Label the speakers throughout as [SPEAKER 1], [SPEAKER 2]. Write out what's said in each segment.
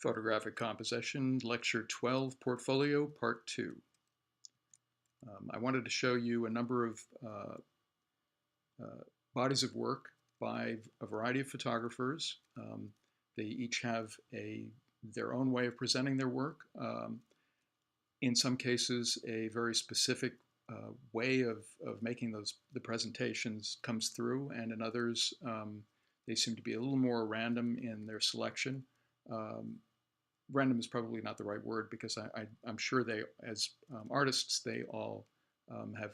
[SPEAKER 1] Photographic Composition, Lecture 12, Portfolio, Part 2. I wanted to show you a number of bodies of work by a variety of photographers. They each have their own way of presenting their work. In some cases, a very specific way of making the presentations comes through, and in others, they seem to be a little more random in their selection. Random is probably not the right word, because I'm sure they, as artists, they all have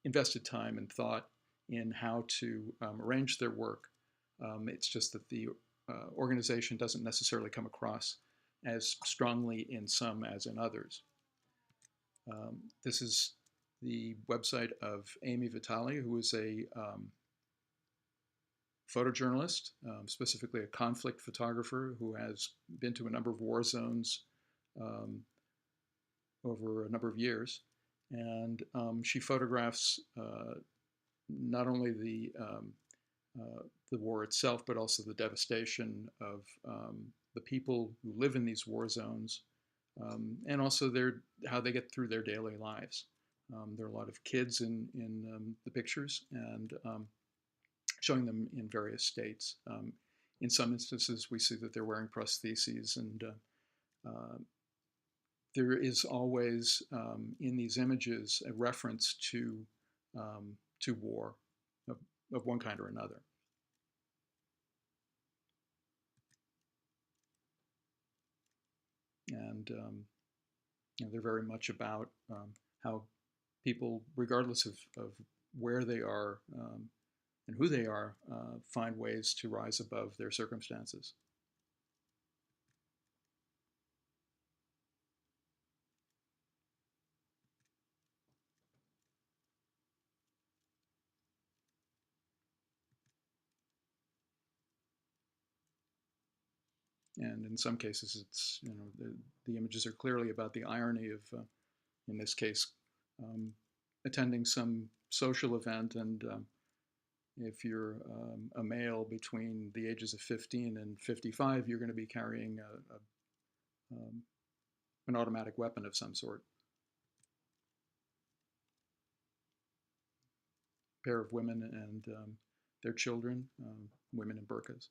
[SPEAKER 1] invested time and thought in how to arrange their work. It's just that the organization doesn't necessarily come across as strongly in some as in others. This is the website of Amy Vitali, who is a photojournalist, specifically a conflict photographer who has been to a number of war zones over a number of years. And she photographs not only the war itself, but also the devastation of the people who live in these war zones, and also how they get through their daily lives. There are a lot of kids in the pictures, and showing them in various states. In some instances, we see that they're wearing prostheses, and there is always in these images a reference to war of one kind or another. And they're very much about how people, regardless of where they are and who they are, find ways to rise above their circumstances. And in some cases, it's, the images are clearly about the irony of, in this case, attending some social event, and if you're a male between the ages of 15 and 55, you're going to be carrying an automatic weapon of some sort. A pair of women and their children, women in burqas.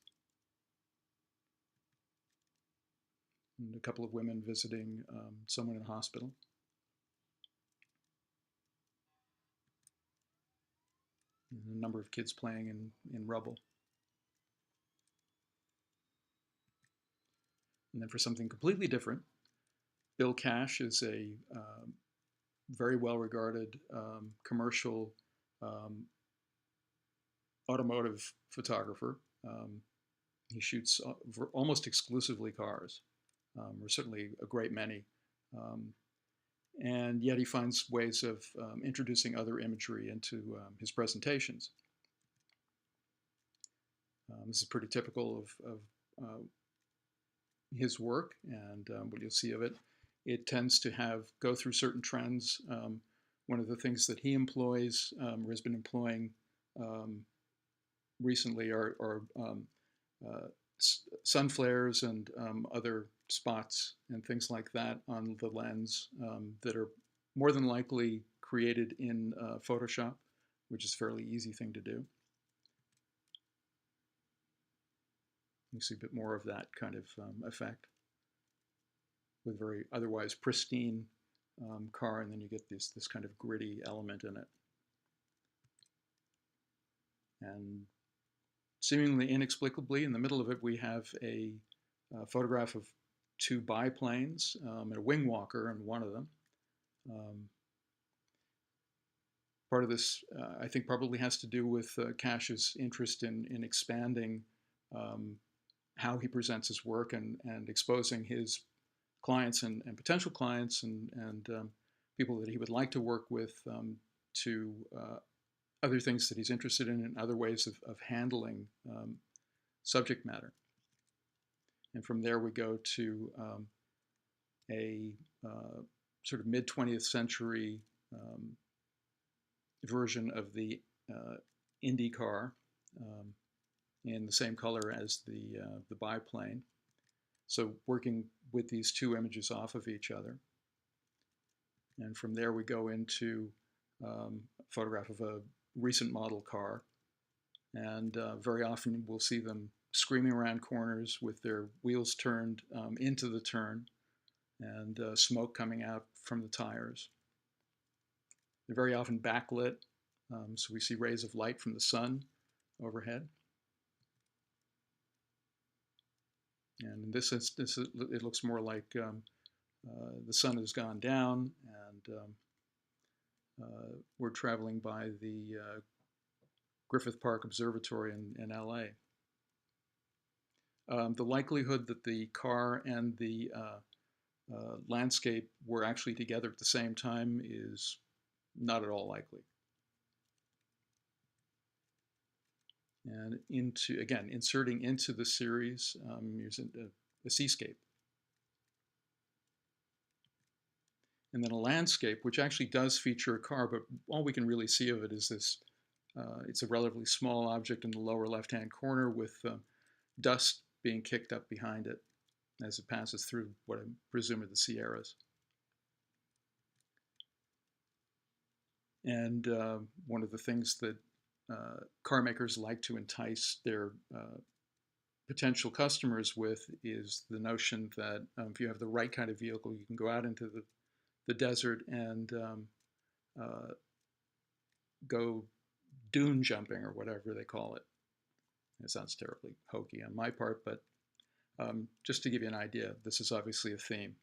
[SPEAKER 1] And a couple of women visiting someone in hospital. And a number of kids playing in rubble. And then for something completely different, Bill Cash is a very well-regarded commercial automotive photographer. He shoots almost exclusively cars, or certainly a great many. And yet he finds ways of introducing other imagery into his presentations. This is pretty typical of his work, and what you'll see of it. It tends to go through certain trends. One of the things that he employs, or has been employing recently, are sun flares and other spots and things like that on the lens that are more than likely created in Photoshop, which is a fairly easy thing to do. You see a bit more of that kind of effect with very otherwise pristine car, and then you get this kind of gritty element in it. And seemingly inexplicably, in the middle of it, we have a photograph of two biplanes and a wing walker in one of them. Part of this, I think, probably has to do with Cash's interest in expanding how he presents his work and exposing his clients and potential clients and people that he would like to work with to other things that he's interested in and other ways of handling subject matter. And from there we go to a sort of mid-20th century version of the Indy car in the same color as the biplane. So working with these two images off of each other. And from there we go into a photograph of a recent model car. And very often we'll see them screaming around corners with their wheels turned into the turn and smoke coming out from the tires. They're very often backlit, so we see rays of light from the sun overhead. And in this instance, it looks more like the sun has gone down, and we're traveling by the Griffith Park Observatory in LA. The likelihood that the car and the landscape were actually together at the same time is not at all likely. And again, inserting into the series using a seascape. And then a landscape, which actually does feature a car, but all we can really see of it is this, it's a relatively small object in the lower left-hand corner with dust being kicked up behind it as it passes through what I presume are the Sierras. And one of the things that car makers like to entice their potential customers with is the notion that if you have the right kind of vehicle, you can go out into the desert and go dune jumping or whatever they call it. It sounds terribly hokey on my part, but just to give you an idea, this is obviously a theme.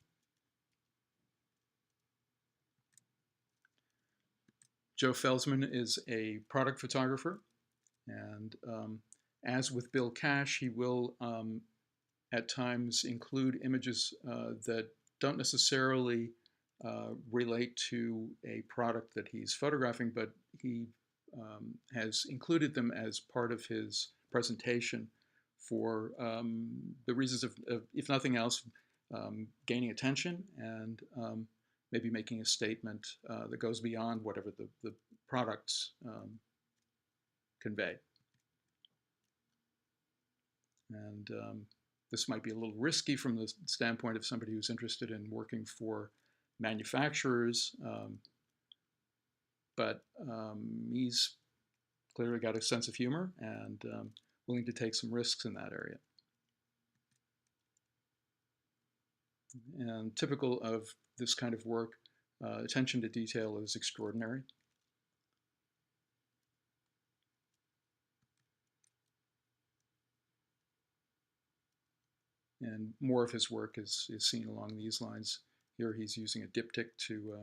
[SPEAKER 1] Joe Feldman is a product photographer, and as with Bill Cash, he will at times include images that don't necessarily relate to a product that he's photographing, but he has included them as part of his presentation for the reasons of, if nothing else, gaining attention and maybe making a statement that goes beyond whatever the products convey. And this might be a little risky from the standpoint of somebody who's interested in working for manufacturers, but he's clearly got a sense of humor and willing to take some risks in that area. And typical of this kind of work, attention to detail is extraordinary. And more of his work is seen along these lines. Here he's using a diptych to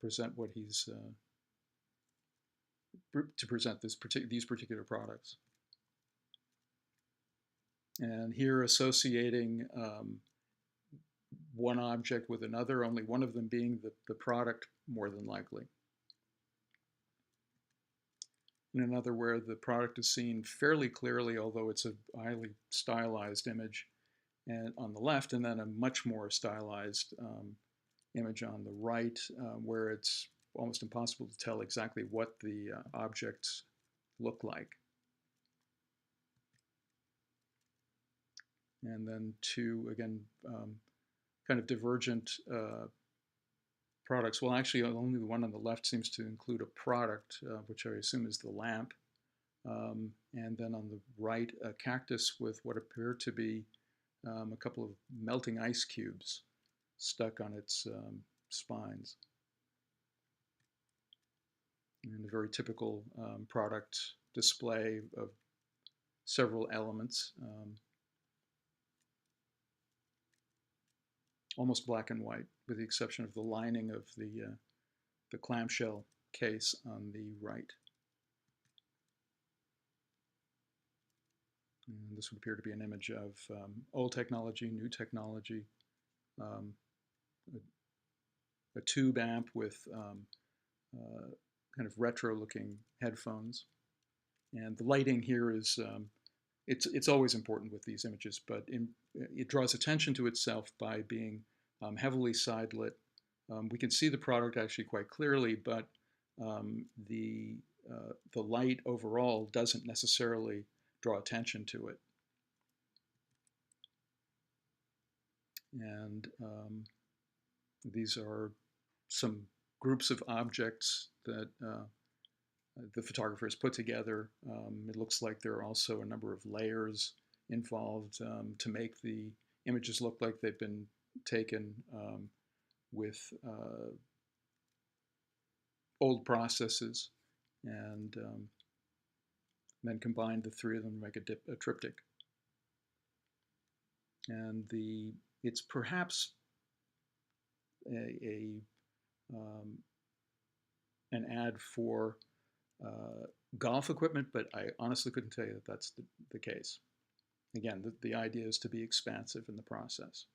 [SPEAKER 1] present what he's to present these particular products. And here associating one object with another, only one of them being the product more than likely. And another where the product is seen fairly clearly, although it's a highly stylized image and on the left, and then a much more stylized image on the right, where it's almost impossible to tell exactly what the objects look like. And then two, again, kind of divergent products. Well, actually, only the one on the left seems to include a product, which I assume is the lamp. And then on the right, a cactus with what appear to be a couple of melting ice cubes stuck on its spines. And a very typical product display of several elements. Almost black and white, with the exception of the lining of the clamshell case on the right. And this would appear to be an image of old technology, new technology, a tube amp with kind of retro-looking headphones. And the lighting here is, it's always important with these images, but it draws attention to itself by being heavily side lit. We can see the product actually quite clearly, but the light overall doesn't necessarily draw attention to it. And these are some groups of objects that the photographer has put together. It looks like there are also a number of layers involved to make the images look like they've been taken with old processes, and then combine the three of them to make a triptych. And it's perhaps an ad for golf equipment, but I honestly couldn't tell you that that's the case. Again, the idea is to be expansive in the process.